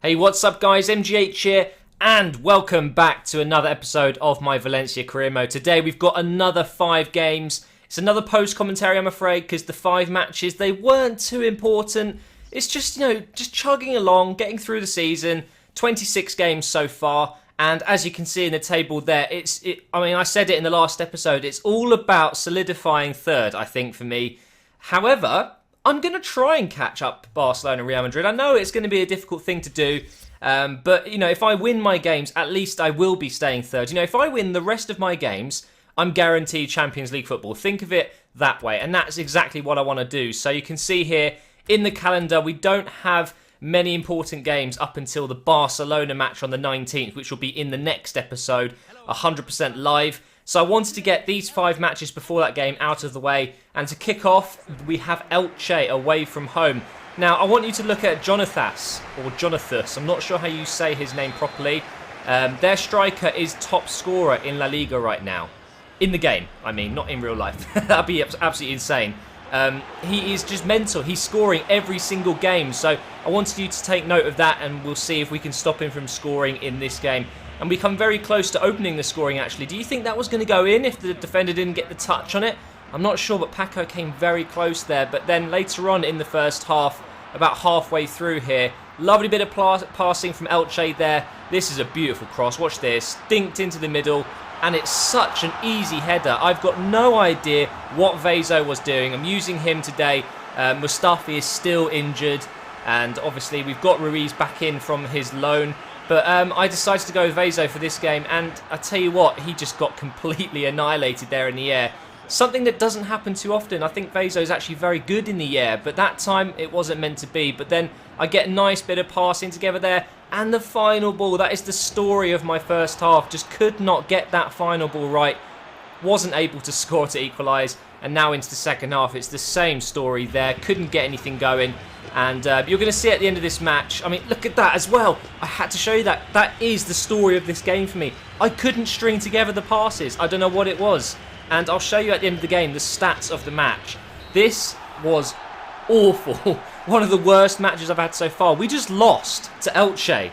Hey, what's up guys, MGH here, and welcome back to another episode of my Valencia career mode. Today we've got another 5 games. It's another post-commentary, I'm afraid, because the 5 matches, they weren't too important. It's just, just chugging along, getting through the season, 26 games so far, and as you can see in the table there, I said it in the last episode, it's all about solidifying third, I think, for me. However, I'm going to try and catch up Barcelona and Real Madrid. I know it's going to be a difficult thing to do, but, if I win my games, at least I will be staying third. If I win the rest of my games, I'm guaranteed Champions League football. Think of it that way, and that's exactly what I want to do. So you can see here in the calendar, we don't have many important games up until the Barcelona match on the 19th, which will be in the next episode, 100% live. So I wanted to get these 5 matches before that game out of the way. And to kick off, we have Elche away from home. Now, I want you to look at Jonathas, or Jonathas. I'm not sure how you say his name properly. Their striker is top scorer in La Liga right now. In the game, I mean, not in real life. That'd be absolutely insane. He is just mental. He's scoring every single game. So I wanted you to take note of that, and we'll see if we can stop him from scoring in this game. And we come very close to opening the scoring, actually. Do you think that was going to go in if the defender didn't get the touch on it? I'm not sure, but Paco came very close there. But then later on in the first half, about halfway through here, lovely bit of passing from Elche there. This is a beautiful cross. Watch this. Dinked into the middle. And it's such an easy header. I've got no idea what Vezo was doing. I'm using him today. Mustafi is still injured. And obviously we've got Ruiz back in from his loan. But I decided to go with Vezo for this game, and I tell you what, he just got completely annihilated there in the air. Something that doesn't happen too often. I think Vezo is actually very good in the air, but that time it wasn't meant to be. But then I get a nice bit of passing together there, and the final ball, that is the story of my first half. Just could not get that final ball right. Wasn't able to score to equalise, and now into the second half, it's the same story there. Couldn't get anything going. And you're going to see at the end of this match, I mean, look at that as well. I had to show you that. That is the story of this game for me. I couldn't string together the passes. I don't know what it was. And I'll show you at the end of the game the stats of the match. This was awful. One of the worst matches I've had so far. We just lost to Elche.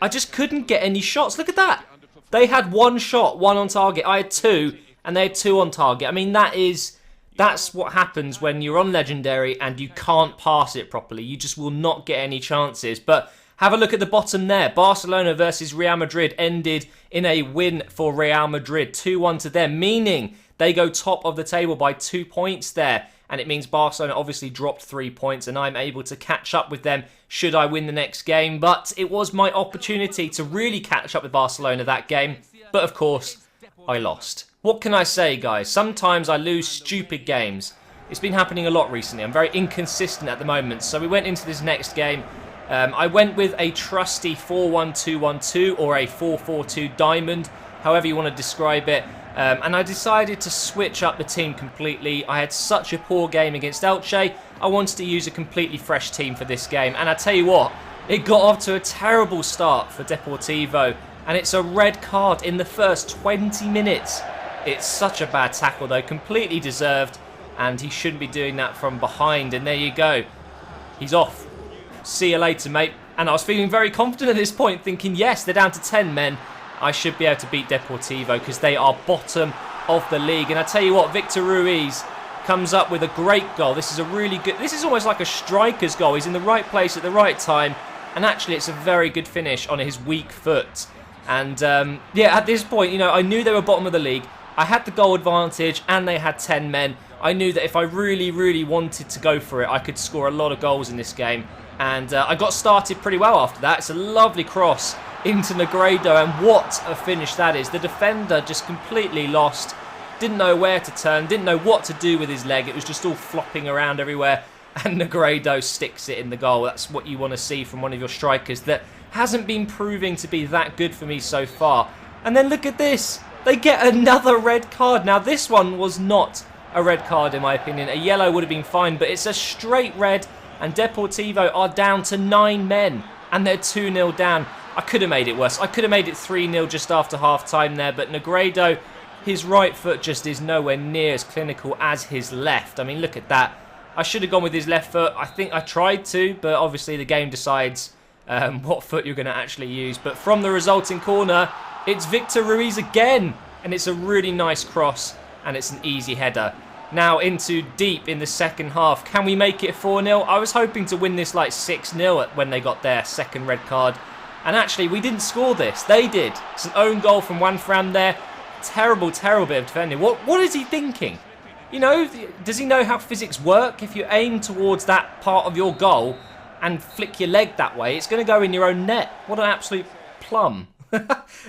I just couldn't get any shots. Look at that. They had 1 shot, 1 on target. I had 2, and they had 2 on target. I mean, that's what happens when you're on Legendary and you can't pass it properly. You just will not get any chances. But have a look at the bottom there. Barcelona versus Real Madrid ended in a win for Real Madrid. 2-1 to them, meaning they go top of the table by 2 points there. And it means Barcelona obviously dropped 3 points, and I'm able to catch up with them should I win the next game. But it was my opportunity to really catch up with Barcelona that game. But of course, I lost. What can I say, guys? Sometimes I lose stupid games. It's been happening a lot recently. I'm very inconsistent at the moment. So we went into this next game. I went with a trusty 4-1-2-1-2 or a 4-4-2 diamond, however you want to describe it. And I decided to switch up the team completely. I had such a poor game against Elche. I wanted to use a completely fresh team for this game. And I tell you what, it got off to a terrible start for Deportivo. And it's a red card in the first 20 minutes. It's such a bad tackle though, completely deserved, and he shouldn't be doing that from behind, and there you go. He's off. See you later, mate. And I was feeling very confident at this point, thinking, yes, they're down to 10 men. I should be able to beat Deportivo because they are bottom of the league. And I tell you what, Victor Ruiz comes up with a great goal. This is a really good, this is almost like a striker's goal. He's in the right place at the right time, and actually it's a very good finish on his weak foot. And yeah, at this point, I knew they were bottom of the league. I had the goal advantage and they had 10 men. I knew that if I really, really wanted to go for it, I could score a lot of goals in this game. And I got started pretty well after that. It's a lovely cross into Negredo, and what a finish that is. The defender just completely lost. Didn't know where to turn, didn't know what to do with his leg. It was just all flopping around everywhere. And Negredo sticks it in the goal. That's what you want to see from one of your strikers that hasn't been proving to be that good for me so far. And then look at this. They get another red card. Now, this one was not a red card, in my opinion. A yellow would have been fine, but it's a straight red, and Deportivo are down to 9 men, and they're 2-0 down. I could have made it worse. I could have made it 3-0 just after half-time there, but Negredo, his right foot just is nowhere near as clinical as his left. I mean, look at that. I should have gone with his left foot. I think I tried to, but obviously the game decides what foot you're going to actually use. But from the resulting corner, it's Victor Ruiz again. And it's a really nice cross, and it's an easy header. Now into deep in the second half. Can we make it 4-0? I was hoping to win this like 6-0 when they got their second red card. And actually, we didn't score this. They did. It's an own goal from Juan Fran there. Terrible, terrible bit of defending. What is he thinking? You know, does he know how physics work? If you aim towards that part of your goal and flick your leg that way, it's going to go in your own net. What an absolute plum.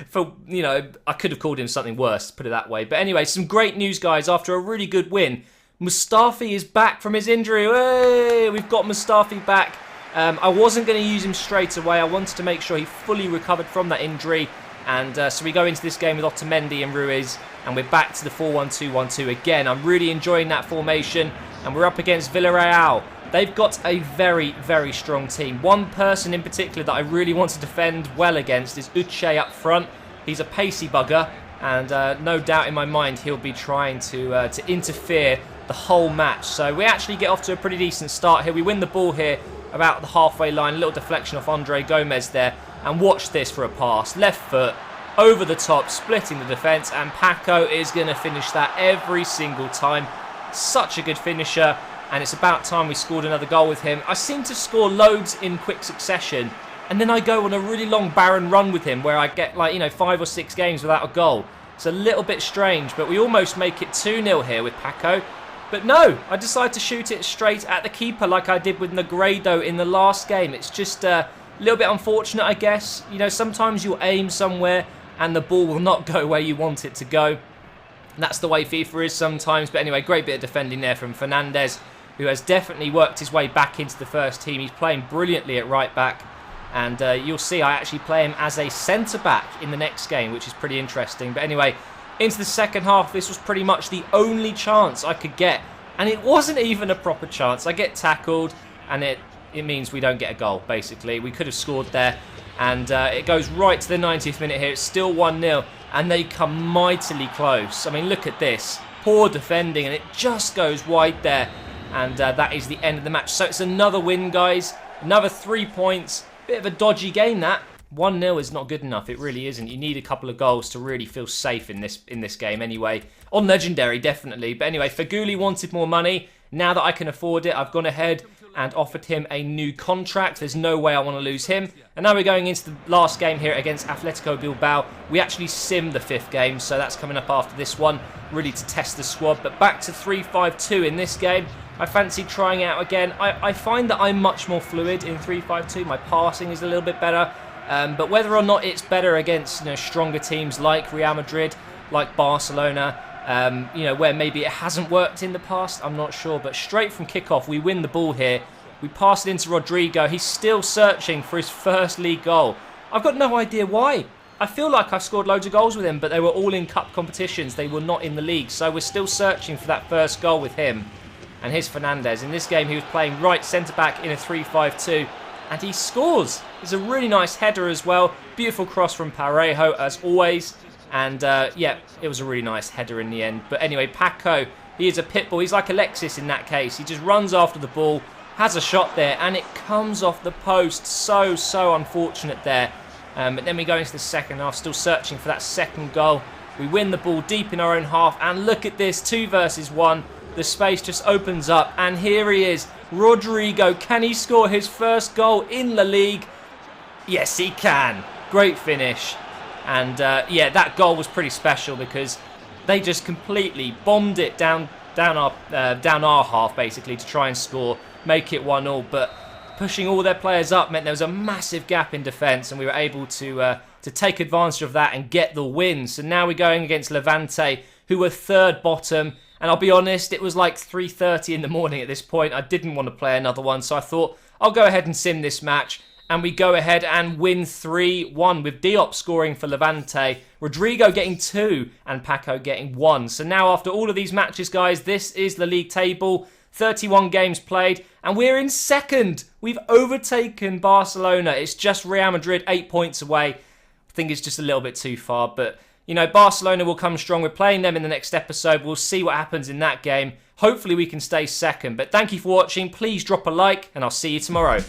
For, you know, I could have called him something worse, put it that way. But anyway, some great news, guys. After a really good win, Mustafi is back from his injury. Hey, we've got Mustafi back. I wasn't going to use him straight away. I wanted to make sure he fully recovered from that injury. And so we go into this game with Otamendi and Ruiz. And we're back to the 4-1-2-1-2 again. I'm really enjoying that formation. And we're up against Villarreal. They've got a very, very strong team. One person in particular that I really want to defend well against is Uche up front. He's a pacey bugger, and no doubt in my mind he'll be trying to interfere the whole match. So we actually get off to a pretty decent start here. We win the ball here about the halfway line. A little deflection off Andre Gomez there. And watch this for a pass. Left foot, over the top, splitting the defence. And Paco is going to finish that every single time. Such a good finisher. And it's about time we scored another goal with him. I seem to score loads in quick succession. And then I go on a really long barren run with him where I get 5 or 6 games without a goal. It's a little bit strange, but we almost make it 2-0 here with Paco. But no, I decide to shoot it straight at the keeper like I did with Negredo in the last game. It's just a little bit unfortunate, I guess. You know, sometimes you'll aim somewhere and the ball will not go where you want it to go. That's the way FIFA is sometimes. But anyway, great bit of defending there from Fernandez, who has definitely worked his way back into the first team. He's playing brilliantly at right back. And you'll see I actually play him as a centre-back in the next game, which is pretty interesting. But anyway, into the second half, this was pretty much the only chance I could get. And it wasn't even a proper chance. I get tackled, and it means we don't get a goal, basically. We could have scored there. And it goes right to the 90th minute here. It's still 1-0, and they come mightily close. I mean, look at this. Poor defending, and it just goes wide there. And that is the end of the match. So it's another win, guys. Another 3 points. Bit of a dodgy game, that. 1-0 is not good enough. It really isn't. You need a couple of goals to really feel safe in this game anyway. On Legendary, definitely. But anyway, Feghouli wanted more money. Now that I can afford it, I've gone ahead and offered him a new contract. There's no way I want to lose him. And now we're going into the last game here against Atletico Bilbao. We actually simmed the 5th game, so that's coming up after this one, really to test the squad. But back to 3-5-2 in this game. I fancy trying out again. I find that I'm much more fluid in 3-5-2. My passing is a little bit better. But whether or not it's better against stronger teams like Real Madrid, like Barcelona, where maybe it hasn't worked in the past, I'm not sure. But straight from kickoff, we win the ball here. We pass it into Rodrigo. He's still searching for his first league goal. I've got no idea why. I feel like I've scored loads of goals with him, but they were all in cup competitions. They were not in the league. So we're still searching for that first goal with him. And here's Fernandez. In this game, he was playing right centre-back in a 3-5-2. And he scores. It's a really nice header as well. Beautiful cross from Parejo, as always. And, yeah, it was a really nice header in the end. But anyway, Paco, he is a pit bull. He's like Alexis in that case. He just runs after the ball, has a shot there, and it comes off the post. So unfortunate there. But then we go into the second half, still searching for that second goal. We win the ball deep in our own half. And look at this, 2 versus 1. The space just opens up, and here he is, Rodrigo. Can he score his first goal in La Ligue? Yes, he can. Great finish. And yeah, that goal was pretty special because they just completely bombed it down our half, basically, to try and score, make it 1-1. But pushing all their players up meant there was a massive gap in defence, and we were able to take advantage of that and get the win. So now we're going against Levante, who were 3rd bottom. And I'll be honest, it was like 3:30 in the morning at this point. I didn't want to play another one, so I thought I'll go ahead and sim this match. And we go ahead and win 3-1 with Diop scoring for Levante, Rodrigo getting 2 and Paco getting 1. So now after all of these matches, guys, this is the league table. 31 games played, and we're in 2nd. We've overtaken Barcelona. It's just Real Madrid 8 points away. I think it's just a little bit too far, but Barcelona will come strong. We're playing them in the next episode. We'll see what happens in that game. Hopefully we can stay 2nd. But thank you for watching. Please drop a like, and I'll see you tomorrow.